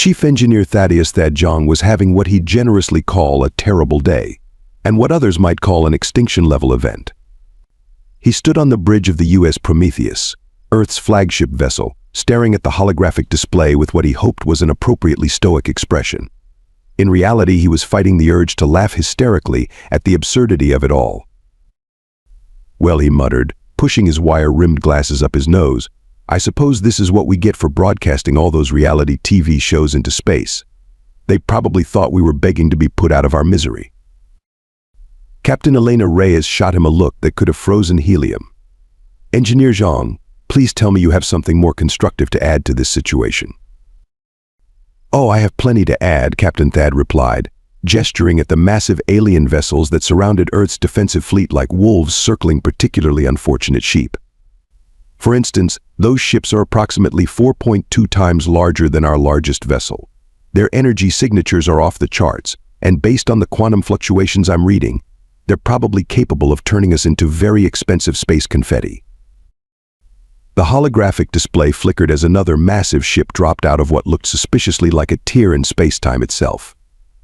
Chief Engineer Thaddeus "Thad" Jong was having what he'd generously call a terrible day, and what others might call an extinction-level event. He stood on the bridge of the U.S. Prometheus, Earth's flagship vessel, staring at the holographic display with what he hoped was an appropriately stoic expression. In reality, he was fighting the urge to laugh hysterically at the absurdity of it all. "Well," he muttered, pushing his wire-rimmed glasses up his nose, "I suppose this is what we get for broadcasting all those reality TV shows into space. They probably thought we were begging to be put out of our misery." Captain Elena Reyes shot him a look that could have frozen helium. "Engineer Zhang, please tell me you have something more constructive to add to this situation." "Oh, I have plenty to add," Captain Thad replied, gesturing at the massive alien vessels that surrounded Earth's defensive fleet like wolves circling particularly unfortunate sheep. For instance, those ships are approximately 4.2 times larger than our largest vessel. Their energy signatures are off the charts, and based on the quantum fluctuations I'm reading, they're probably capable of turning us into very expensive space confetti. The holographic display flickered as another massive ship dropped out of what looked suspiciously like a tear in space-time itself,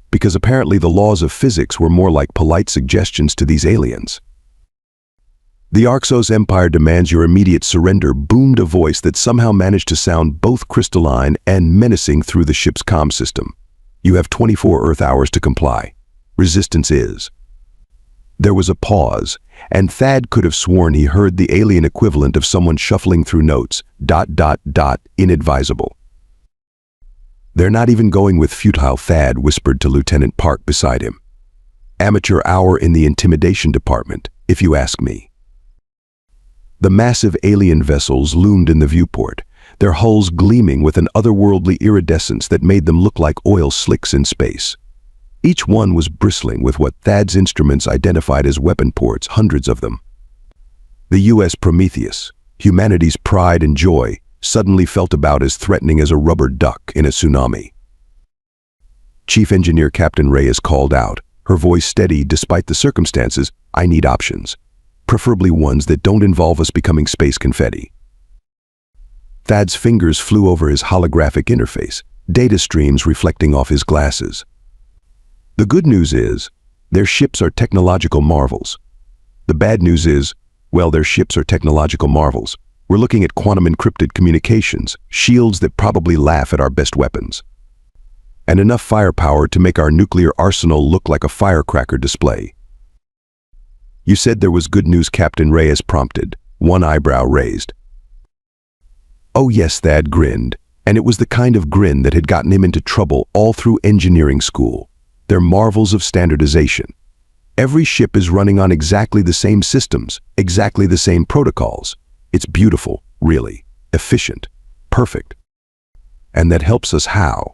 because apparently the laws of physics were more like polite suggestions to these aliens. "The Arxos Empire demands your immediate surrender," boomed a voice that somehow managed to sound both crystalline and menacing through the ship's comm system. "You have 24 Earth hours to comply. Resistance is." There was a pause, and Thad could have sworn he heard the alien equivalent of someone shuffling through notes, ... inadvisable. "They're not even going with futile," Thad whispered to Lieutenant Park beside him. "Amateur hour in the intimidation department, if you ask me." The massive alien vessels loomed in the viewport, their hulls gleaming with an otherworldly iridescence that made them look like oil slicks in space. Each one was bristling with what Thad's instruments identified as weapon ports, hundreds of them. The U.S. Prometheus, humanity's pride and joy, suddenly felt about as threatening as a rubber duck in a tsunami. Chief Engineer Captain Reyes called out, her voice steady despite the circumstances, "I need options. Preferably ones that don't involve us becoming space confetti." Thad's fingers flew over his holographic interface, data streams reflecting off his glasses. "The good news is, their ships are technological marvels. The bad news is, well, their ships are technological marvels. We're looking at quantum-encrypted communications, shields that probably laugh at our best weapons. And enough firepower to make our nuclear arsenal look like a firecracker display." "You said there was good news," Captain Reyes prompted, one eyebrow raised. "Oh yes," Thad grinned, and it was the kind of grin that had gotten him into trouble all through engineering school. They're marvels of standardization. Every ship is running on exactly the same systems, exactly the same protocols. It's beautiful, really, efficient, perfect. And that helps us how?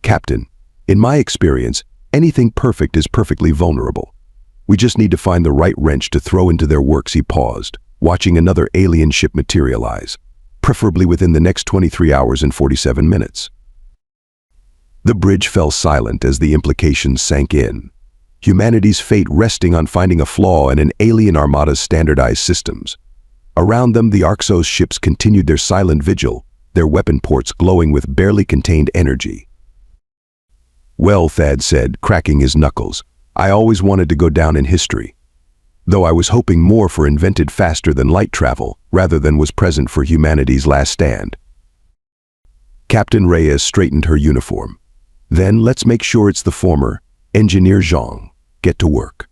Captain, in my experience, anything perfect is perfectly vulnerable. We just need to find the right wrench to throw into their works." He paused, watching another alien ship materialize, preferably within the next 23 hours and 47 minutes. The bridge fell silent as the implications sank in. Humanity's fate resting on finding a flaw in an alien armada's standardized systems. Around them, the Arxos ships continued their silent vigil, their weapon ports glowing with barely contained energy. "Well," Thad said, cracking his knuckles, "I always wanted to go down in history. Though I was hoping more for invented faster than light travel, rather than was present for humanity's last stand." Captain Reyes straightened her uniform. "Then let's make sure it's the former. Engineer Zhang, get to work."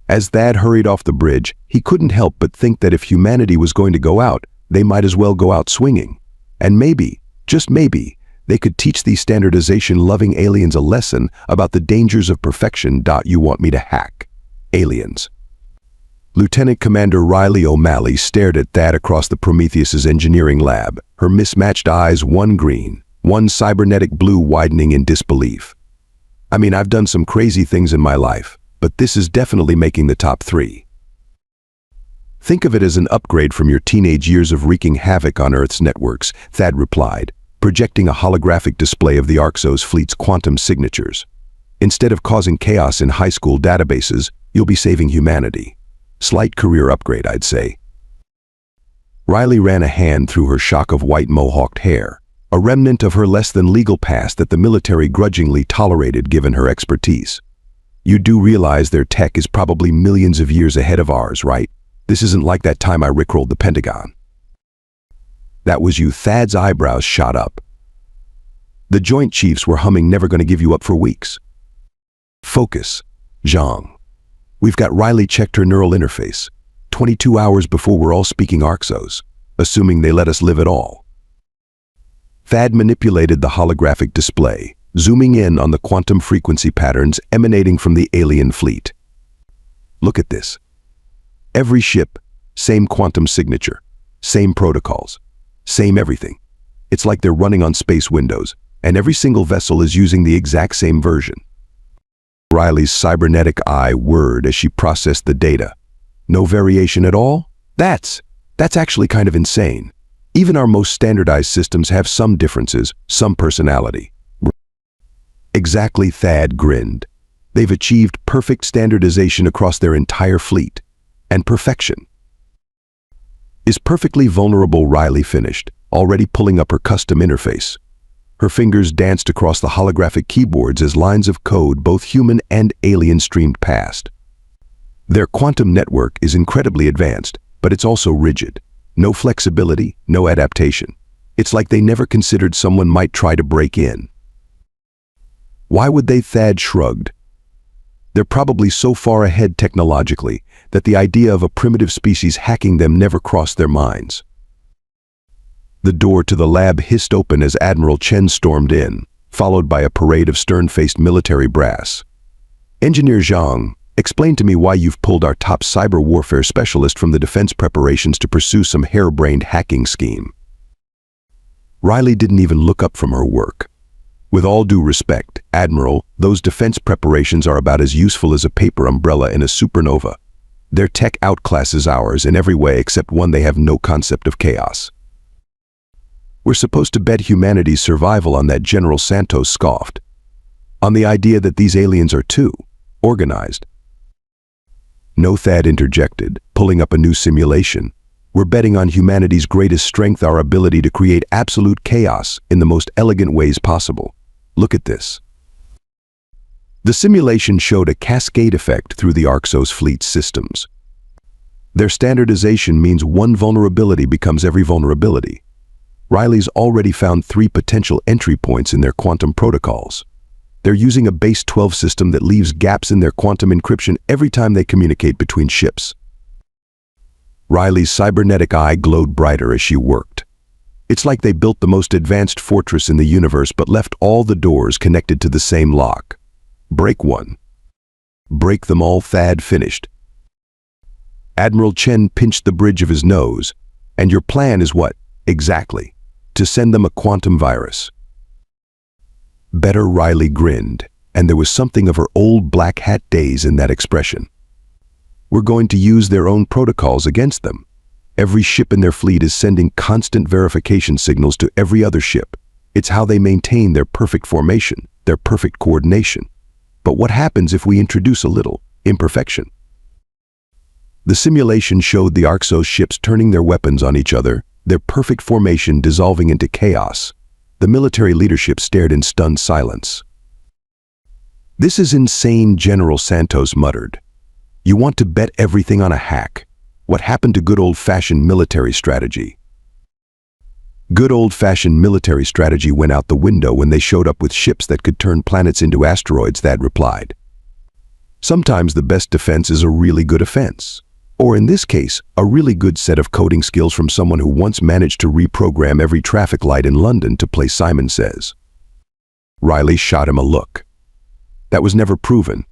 As Thad hurried off the bridge, he couldn't help but think that if humanity was going to go out, they might as well go out swinging. And maybe, just maybe, they could teach these standardization-loving aliens a lesson about the dangers of perfection. "You want me to hack aliens?" Lieutenant Commander Riley O'Malley stared at Thad across the Prometheus's engineering lab, her mismatched eyes one green, one cybernetic blue, widening in disbelief. "I mean, I've done some crazy things in my life, but this is definitely making the top 3. Think of it as an upgrade from your teenage years of wreaking havoc on Earth's networks," Thad replied, projecting a holographic display of the Arxos fleet's quantum signatures. "Instead of causing chaos in high school databases, you'll be saving humanity. Slight career upgrade, I'd say." Riley ran a hand through her shock of white mohawked hair, a remnant of her less-than-legal past that the military grudgingly tolerated given her expertise. You do realize their tech is probably millions of years ahead of ours, right? This isn't like that time I rickrolled the Pentagon. That was you. Thad's eyebrows shot up. The Joint Chiefs were humming "Never Gonna Give You Up" for weeks. Focus, Zhang. We've got Riley checked her neural interface, 22 hours before we're all speaking Arxos, assuming they let us live at all. Thad manipulated the holographic display, zooming in on the quantum frequency patterns emanating from the alien fleet. Look at this. Every ship, same quantum signature, same protocols, same everything. It's like they're running on space Windows, and every single vessel is using the exact same version. Riley's cybernetic eye whirred as she processed the data. No variation at all? That's actually kind of insane. Even our most standardized systems have some differences, some personality. Exactly, Thad grinned. They've achieved perfect standardization across their entire fleet. And perfection. Is perfectly vulnerable, Riley finished, already pulling up her custom interface. Her fingers danced across the holographic keyboards as lines of code, both human and alien, streamed past. Their quantum network is incredibly advanced, but it's also rigid. No flexibility, no adaptation. It's like they never considered someone might try to break in. Why would they? Thad shrugged. They're probably so far ahead technologically that the idea of a primitive species hacking them never crossed their minds. The door to the lab hissed open as Admiral Chen stormed in, followed by a parade of stern-faced military brass. Engineer Zhang, explain to me why you've pulled our top cyber warfare specialist from the defense preparations to pursue some harebrained hacking scheme. Riley didn't even look up from her work. With all due respect, Admiral, those defense preparations are about as useful as a paper umbrella in a supernova. Their tech outclasses ours in every way except one: they have no concept of chaos. We're supposed to bet humanity's survival on that. General Santos scoffed. On the idea that these aliens are too organized. No, Thad interjected, pulling up a new simulation. We're betting on humanity's greatest strength, our ability to create absolute chaos in the most elegant ways possible. Look at this. The simulation showed a cascade effect through the Arxos fleet's systems. Their standardization means one vulnerability becomes every vulnerability. Riley's already found 3 potential entry points in their quantum protocols. They're using a base 12 system that leaves gaps in their quantum encryption every time they communicate between ships. Riley's cybernetic eye glowed brighter as she worked. It's like they built the most advanced fortress in the universe but left all the doors connected to the same lock. Break one. Break them all, Thad finished. Admiral Chen pinched the bridge of his nose. And your plan is what, exactly? To send them a quantum virus. Better, Riley grinned, and there was something of her old black hat days in that expression. We're going to use their own protocols against them. Every ship in their fleet is sending constant verification signals to every other ship. It's how they maintain their perfect formation, their perfect coordination. But what happens if we introduce a little imperfection? The simulation showed the Arxos ships turning their weapons on each other, their perfect formation dissolving into chaos. The military leadership stared in stunned silence. This is insane, General Santos muttered. You want to bet everything on a hack? What happened to good old-fashioned military strategy? Good old-fashioned military strategy went out the window when they showed up with ships that could turn planets into asteroids, Thad replied. Sometimes the best defense is a really good offense. Or in this case, a really good set of coding skills from someone who once managed to reprogram every traffic light in London to play Simon Says. Riley shot him a look. That was never proven.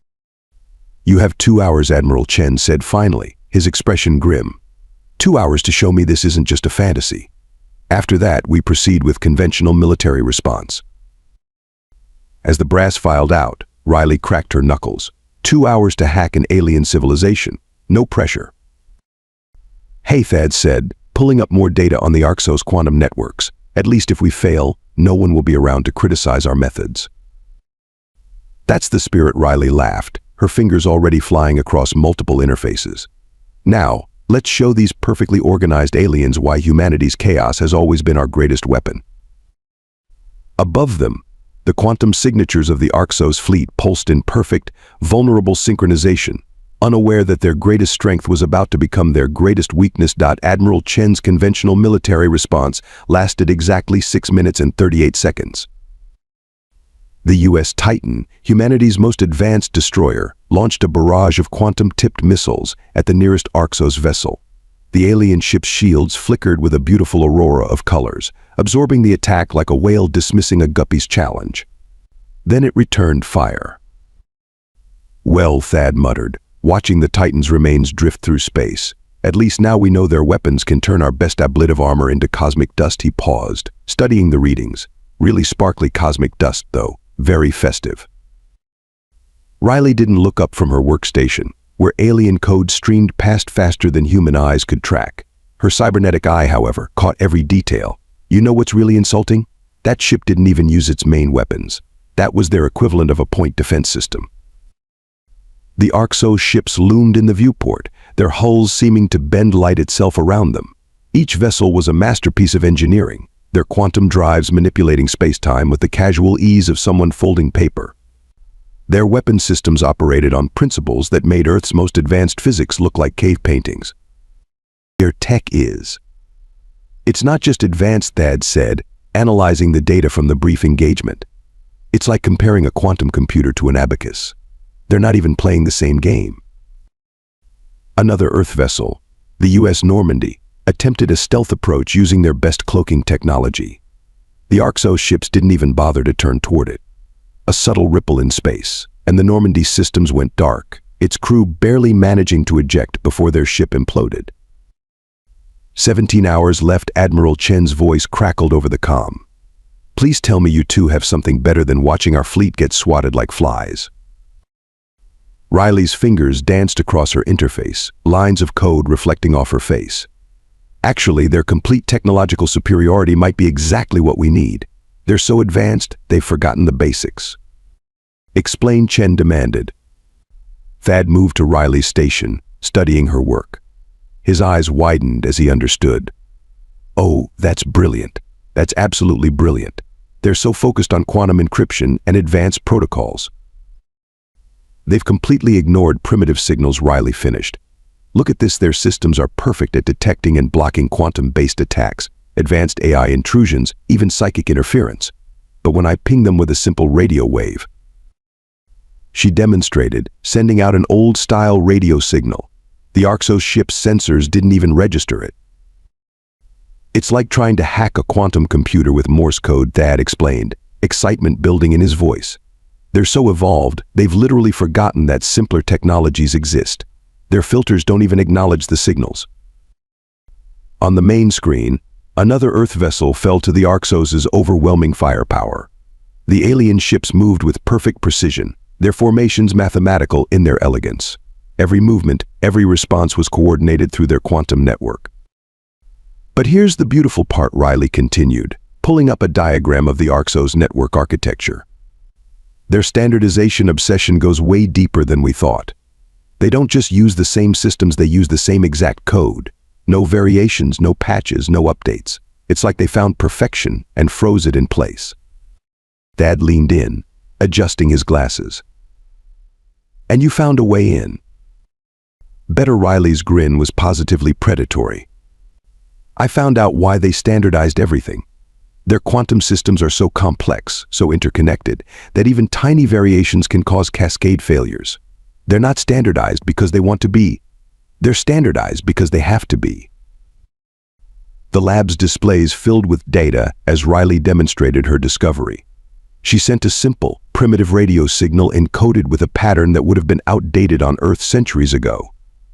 You have 2 hours, Admiral Chen said finally, his expression grim. 2 hours to show me this isn't just a fantasy. After that, we proceed with conventional military response. As the brass filed out, Riley cracked her knuckles. 2 hours to hack an alien civilization. No pressure. Hey, Thad said, pulling up more data on the Arxos quantum networks. At least if we fail, no one will be around to criticize our methods. That's the spirit, Riley laughed, her fingers already flying across multiple interfaces. Now, let's show these perfectly organized aliens why humanity's chaos has always been our greatest weapon. Above them, the quantum signatures of the Arxos fleet pulsed in perfect, vulnerable synchronization, unaware that their greatest strength was about to become their greatest weakness. Admiral Chen's conventional military response lasted exactly 6 minutes and 38 seconds. The U.S. Titan, humanity's most advanced destroyer, launched a barrage of quantum-tipped missiles at the nearest Arxos vessel. The alien ship's shields flickered with a beautiful aurora of colors, absorbing the attack like a whale dismissing a guppy's challenge. Then it returned fire. "Well," Thad muttered, watching the Titan's remains drift through space. "At least now we know their weapons can turn our best ablative armor into cosmic dust." He paused, studying the readings. Really sparkly cosmic dust, though. Very festive. Riley didn't look up from her workstation, where alien code streamed past faster than human eyes could track. Her cybernetic eye, however, caught every detail. You know what's really insulting? That ship didn't even use its main weapons. That was their equivalent of a point defense system. The Arxos ships loomed in the viewport, their hulls seeming to bend light itself around them. Each vessel was a masterpiece of engineering, their quantum drives manipulating space-time with the casual ease of someone folding paper. Their weapon systems operated on principles that made Earth's most advanced physics look like cave paintings. Their tech is. It's not just advanced, Thad said, analyzing the data from the brief engagement. It's like comparing a quantum computer to an abacus. They're not even playing the same game. Another Earth vessel, the U.S. Normandy, attempted a stealth approach using their best cloaking technology. The Arxos ships didn't even bother to turn toward it. A subtle ripple in space, and the Normandy's systems went dark, its crew barely managing to eject before their ship imploded. 17 hours left. Admiral Chen's voice crackled over the comm. "Please tell me you two have something better than watching our fleet get swatted like flies." Riley's fingers danced across her interface, lines of code reflecting off her face. "Actually, their complete technological superiority might be exactly what we need. They're so advanced, they've forgotten the basics." "Explain," Chen demanded. Thad moved to Riley's station, studying her work. His eyes widened as he understood. "Oh, that's brilliant. That's absolutely brilliant. They're so focused on quantum encryption and advanced protocols. They've completely ignored primitive signals." Riley finished. "Look at this, their systems are perfect at detecting and blocking quantum-based attacks, advanced AI intrusions, even psychic interference. But when I ping them with a simple radio wave..." She demonstrated, sending out an old-style radio signal. The Arxos ship's sensors didn't even register it. "It's like trying to hack a quantum computer with Morse code," Thad explained, excitement building in his voice. "They're so evolved, they've literally forgotten that simpler technologies exist. Their filters don't even acknowledge the signals." On the main screen, another Earth vessel fell to the Arxos' overwhelming firepower. The alien ships moved with perfect precision, their formations mathematical in their elegance. Every movement, every response was coordinated through their quantum network. "But here's the beautiful part," Riley continued, pulling up a diagram of the Arxos network architecture. "Their standardization obsession goes way deeper than we thought. They don't just use the same systems, they use the same exact code. No variations, no patches, no updates. It's like they found perfection and froze it in place." Thad leaned in, adjusting his glasses. "And you found a way in?" Better Riley's grin was positively predatory. "I found out why they standardized everything. Their quantum systems are so complex, so interconnected, that even tiny variations can cause cascade failures. They're not standardized because they want to be. They're standardized because they have to be." The lab's displays filled with data as Riley demonstrated her discovery. She sent a simple, primitive radio signal encoded with a pattern that would have been outdated on Earth centuries ago.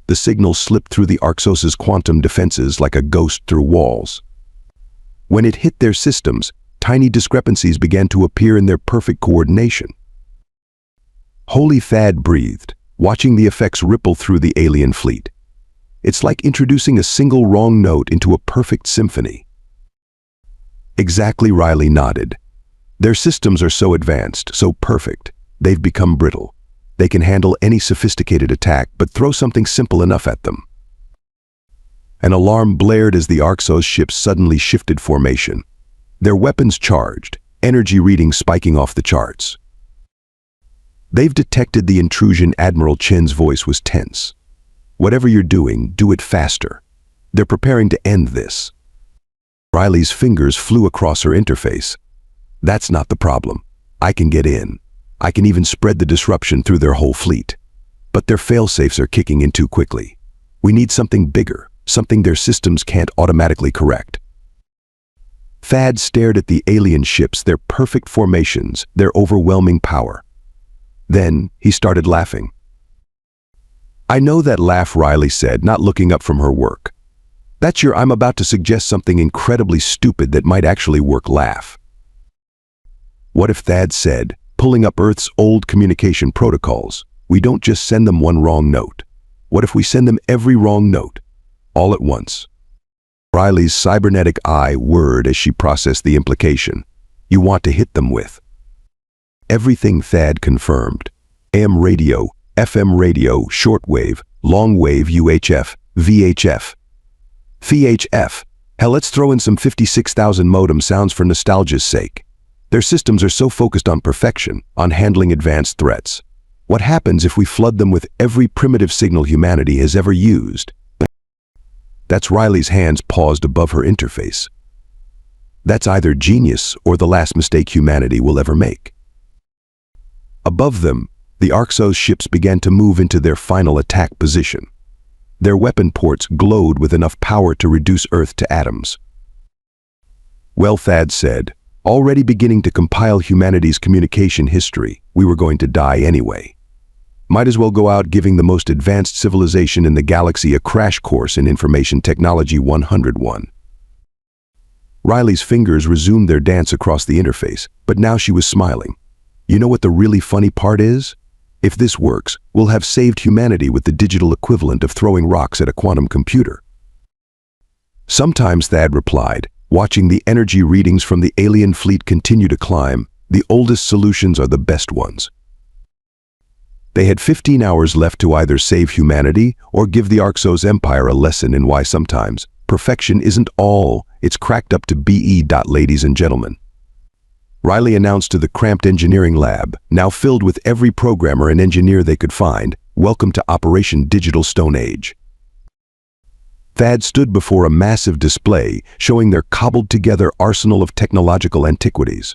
The signal slipped through the Arxos' quantum defenses like a ghost through walls. When it hit their systems, tiny discrepancies began to appear in their perfect coordination. Holy, Thad breathed, watching the effects ripple through the alien fleet. "It's like introducing a single wrong note into a perfect symphony." "Exactly," Riley nodded. "Their systems are so advanced, so perfect, they've become brittle. They can handle any sophisticated attack, but throw something simple enough at them." An alarm blared as the Arxos ships suddenly shifted formation. Their weapons charged, energy readings spiking off the charts. They've detected the intrusion. Admiral Chen's voice was tense. Whatever you're doing, do it faster. They're preparing to end this. Riley's fingers flew across her interface. That's not the problem. I can get in. I can even spread the disruption through their whole fleet. But their failsafes are kicking in too quickly. We need something bigger, something their systems can't automatically correct. Thad stared at the alien ships, their perfect formations, their overwhelming power. Then he started laughing. I know that laugh, Riley said, not looking up from her work. That's your I'm about to suggest something incredibly stupid that might actually work laugh. What if Thad said, pulling up Earth's old communication protocols, we don't just send them one wrong note. What if we send them every wrong note, all at once? Riley's cybernetic eye whirred as she processed the implication. You want to hit them with everything. Thad confirmed. AM radio, FM radio, shortwave, longwave, UHF, VHF. VHF. Hell, let's throw in some 56,000 modem sounds for nostalgia's sake. Their systems are so focused on perfection, on handling advanced threats. What happens if we flood them with every primitive signal humanity has ever used? That's Riley's hands paused above her interface. That's either genius or the last mistake humanity will ever make. Above them, the Arxos ships began to move into their final attack position. Their weapon ports glowed with enough power to reduce Earth to atoms. Well, Thad said, already beginning to compile humanity's communication history, we were going to die anyway. Might as well go out giving the most advanced civilization in the galaxy a crash course in Information Technology 101. Riley's fingers resumed their dance across the interface, but now she was smiling. You know what the really funny part is? If this works, we'll have saved humanity with the digital equivalent of throwing rocks at a quantum computer. Sometimes, Thad replied, watching the energy readings from the alien fleet continue to climb, the oldest solutions are the best ones. They had 15 hours left to either save humanity or give the Arxos Empire a lesson in why sometimes perfection isn't all it's cracked up to be. Ladies and gentlemen, Riley announced to the cramped engineering lab, now filled with every programmer and engineer they could find, welcome to Operation Digital Stone Age. Thad stood before a massive display showing their cobbled-together arsenal of technological antiquities.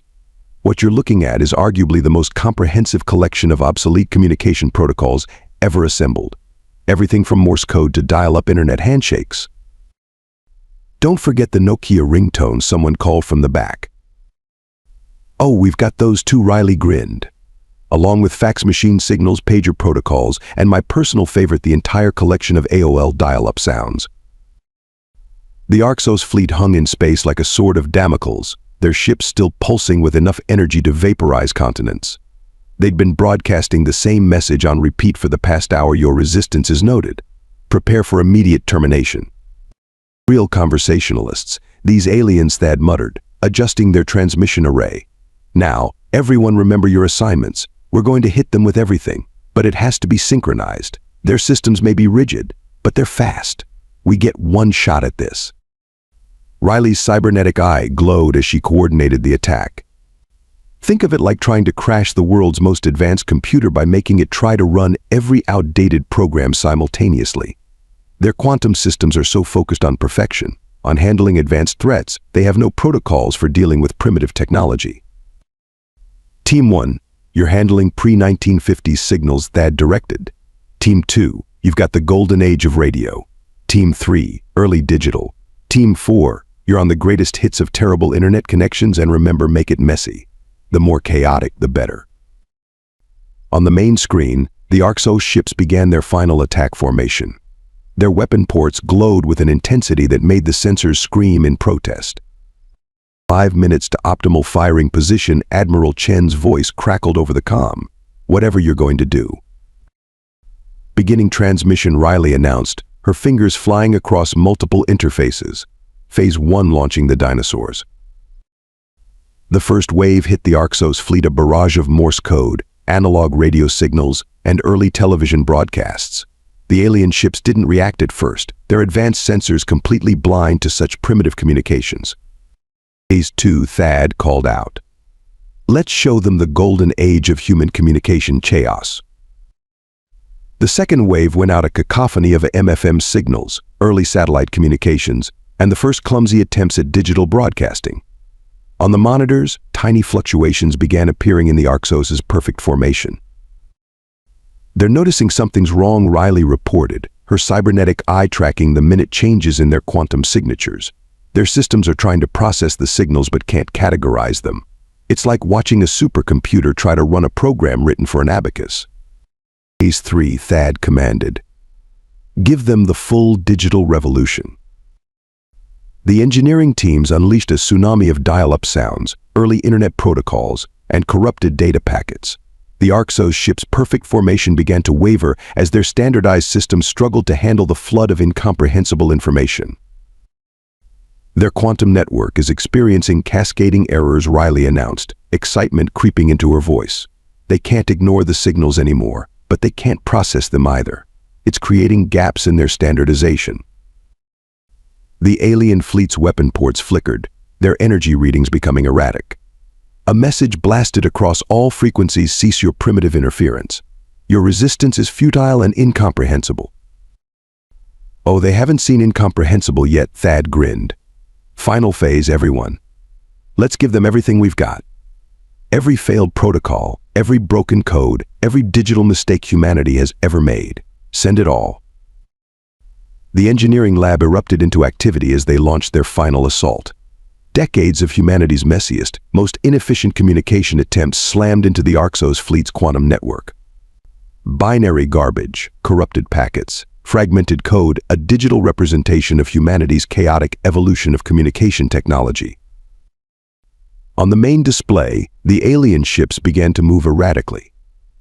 What you're looking at is arguably the most comprehensive collection of obsolete communication protocols ever assembled. Everything from Morse code to dial-up internet handshakes. Don't forget the Nokia ringtone someone called from the back. Oh, we've got those too, Riley grinned. Along with fax machine signals, pager protocols, and my personal favorite, the entire collection of AOL dial-up sounds. The Arxos fleet hung in space like a sword of Damocles, their ships still pulsing with enough energy to vaporize continents. They'd been broadcasting the same message on repeat for the past hour. Your resistance is noted. Prepare for immediate termination. Real conversationalists, these aliens, Thad muttered, adjusting their transmission array. Now, everyone remember your assignments. We're going to hit them with everything, but it has to be synchronized. Their systems may be rigid, but they're fast. We get one shot at this. Riley's cybernetic eye glowed as she coordinated the attack. Think of it like trying to crash the world's most advanced computer by making it try to run every outdated program simultaneously. Their quantum systems are so focused on perfection, on handling advanced threats, they have no protocols for dealing with primitive technology. Team 1, you're handling pre-1950s signals, Thad directed. Team 2, you've got the golden age of radio. Team 3, early digital. Team 4, you're on the greatest hits of terrible internet connections, and remember, make it messy. The more chaotic, the better. On the main screen, the Arxos ships began their final attack formation. Their weapon ports glowed with an intensity that made the sensors scream in protest. 5 minutes to optimal firing position. Admiral Chen's voice crackled over the comm. Whatever you're going to do. Beginning transmission, Riley announced, her fingers flying across multiple interfaces. Phase 1 launching the dinosaurs. The first wave hit the Arxos fleet, a barrage of Morse code, analog radio signals, and early television broadcasts. The alien ships didn't react at first, their advanced sensors completely blind to such primitive communications. Phase 2, Thad called out. Let's show them the golden age of human communication chaos. The second wave went out a cacophony of AM/FM signals, early satellite communications, and the first clumsy attempts at digital broadcasting. On the monitors, tiny fluctuations began appearing in the Arxos's perfect formation. "They're noticing something's wrong," Riley reported, her cybernetic eye tracking the minute changes in their quantum signatures. "Their systems are trying to process the signals but can't categorize them. It's like watching a supercomputer try to run a program written for an abacus." Phase 3, Thad commanded. "Give them the full digital revolution." The engineering teams unleashed a tsunami of dial-up sounds, early internet protocols, and corrupted data packets. The Arxos ship's perfect formation began to waver as their standardized systems struggled to handle the flood of incomprehensible information. "Their quantum network is experiencing cascading errors," Riley announced, excitement creeping into her voice. "They can't ignore the signals anymore, but they can't process them either. It's creating gaps in their standardization." The alien fleet's weapon ports flickered, their energy readings becoming erratic. A message blasted across all frequencies: "Cease your primitive interference. Your resistance is futile and incomprehensible." "Oh, they haven't seen incomprehensible yet," Thad grinned. "Final phase, everyone. Let's give them everything we've got. Every failed protocol, every broken code, every digital mistake humanity has ever made. Send it all." The engineering lab erupted into activity as they launched their final assault. Decades of humanity's messiest, most inefficient communication attempts slammed into the Arxos fleet's quantum network. Binary garbage, corrupted packets, fragmented code, a digital representation of humanity's chaotic evolution of communication technology. On the main display, the alien ships began to move erratically.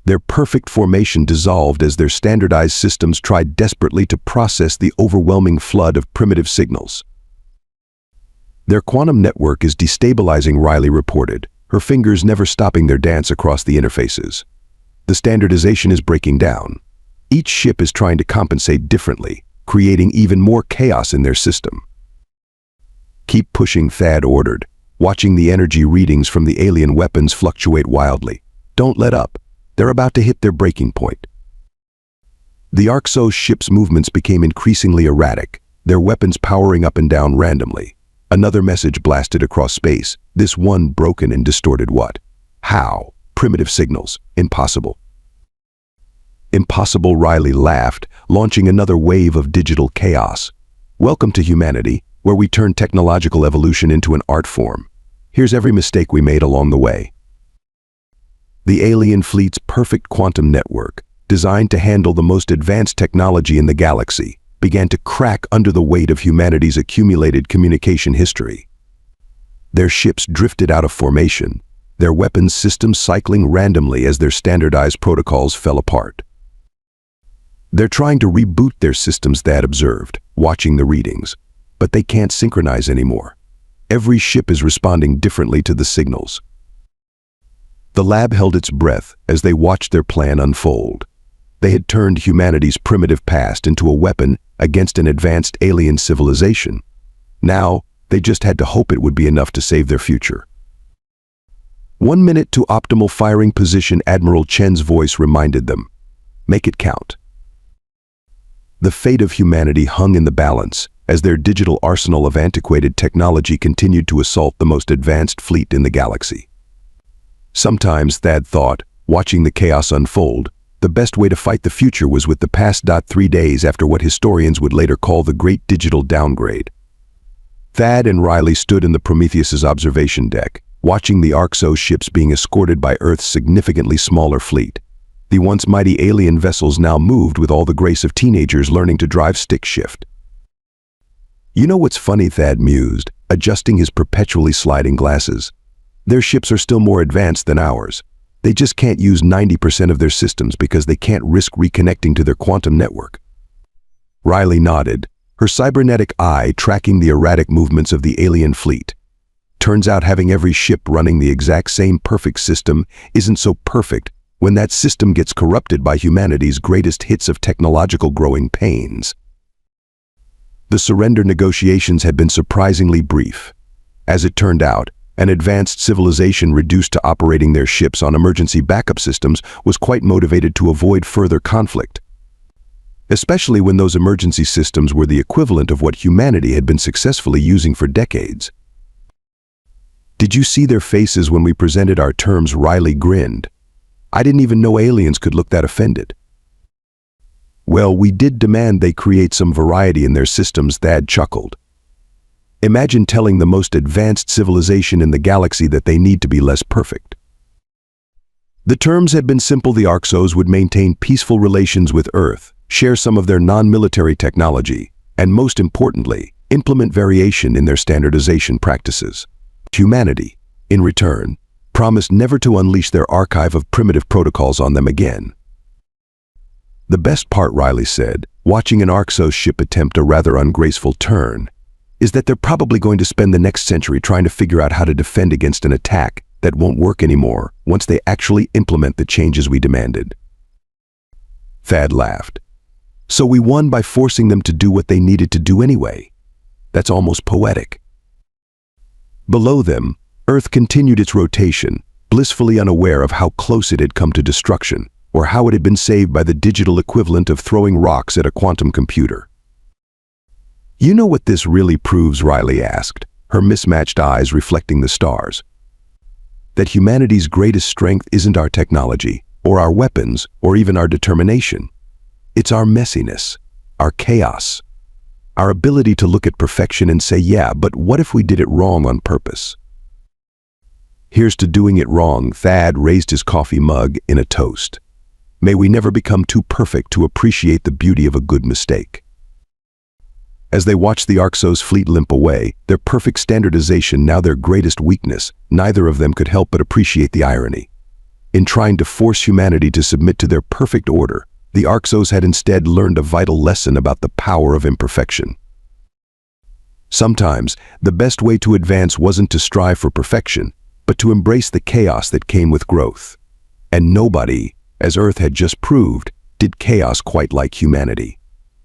Their perfect formation dissolved as their standardized systems tried desperately to process the overwhelming flood of primitive signals. "Their quantum network is destabilizing," Riley reported, her fingers never stopping their dance across the interfaces. "The standardization is breaking down. Each ship is trying to compensate differently, creating even more chaos in their system." "Keep pushing," Thad ordered, watching the energy readings from the alien weapons fluctuate wildly. "Don't let up. They're about to hit their breaking point." The Arxos ship's movements became increasingly erratic, their weapons powering up and down randomly. Another message blasted across space, this one broken and distorted what? How? Primitive signals. Impossible. "Impossible," Riley laughed, launching another wave of digital chaos. "Welcome to humanity, where we turn technological evolution into an art form. Here's every mistake we made along the way." The alien fleet's perfect quantum network, designed to handle the most advanced technology in the galaxy, began to crack under the weight of humanity's accumulated communication history. Their ships drifted out of formation, their weapons systems cycling randomly as their standardized protocols fell apart. "They're trying to reboot their systems," Thad observed, watching the readings, "but they can't synchronize anymore. Every ship is responding differently to the signals." The lab held its breath as they watched their plan unfold. They had turned humanity's primitive past into a weapon against an advanced alien civilization. Now, they just had to hope it would be enough to save their future. "1 minute to optimal firing position," Admiral Chen's voice reminded them. "Make it count." The fate of humanity hung in the balance as their digital arsenal of antiquated technology continued to assault the most advanced fleet in the galaxy. Sometimes, Thad thought, watching the chaos unfold, the best way to fight the future was with the past. 3 days after what historians would later call the Great Digital Downgrade. Thad and Riley stood in the Prometheus's observation deck, watching the Arxos ships being escorted by Earth's significantly smaller fleet. The once mighty alien vessels now moved with all the grace of teenagers learning to drive stick shift. "You know what's funny?" Thad mused, adjusting his perpetually sliding glasses. "Their ships are still more advanced than ours. They just can't use 90% of their systems because they can't risk reconnecting to their quantum network." Riley nodded, her cybernetic eye tracking the erratic movements of the alien fleet. "Turns out having every ship running the exact same perfect system isn't so perfect when that system gets corrupted by humanity's greatest hits of technological growing pains." The surrender negotiations had been surprisingly brief. As it turned out, An advanced civilization reduced to operating their ships on emergency backup systems was quite motivated to avoid further conflict, especially when those emergency systems were the equivalent of what humanity had been successfully using for decades. Did you see their faces when we presented our terms? Riley grinned. I didn't even know aliens could look that offended. Well, we did demand they create some variety in their systems, Thad chuckled. Imagine telling the most advanced civilization in the galaxy that they need to be less perfect. The terms had been simple. The Arxos would maintain peaceful relations with Earth, share some of their non-military technology, and most importantly, implement variation in their standardization practices. Humanity, in return, promised never to unleash their archive of primitive protocols on them again. The best part, Riley said, watching an Arxos ship attempt a rather ungraceful turn, is that they're probably going to spend the next century trying to figure out how to defend against an attack that won't work anymore once they actually implement the changes we demanded. Thad laughed. So we won by forcing them to do what they needed to do anyway. That's almost poetic. Below them, Earth continued its rotation, blissfully unaware of how close it had come to destruction, or how it had been saved by the digital equivalent of throwing rocks at a quantum computer. You know what this really proves? Riley asked, her mismatched eyes reflecting the stars. That humanity's greatest strength isn't our technology, or our weapons, or even our determination. It's our messiness, our chaos, our ability to look at perfection and say, yeah, but what if we did it wrong on purpose? Here's to doing it wrong. Thad raised his coffee mug in a toast. May we never become too perfect to appreciate the beauty of a good mistake. As they watched the Arxos fleet limp away, their perfect standardization now their greatest weakness, neither of them could help but appreciate the irony. In trying to force humanity to submit to their perfect order, the Arxos had instead learned a vital lesson about the power of imperfection. Sometimes, the best way to advance wasn't to strive for perfection, but to embrace the chaos that came with growth. And nobody, as Earth had just proved, did chaos quite like humanity.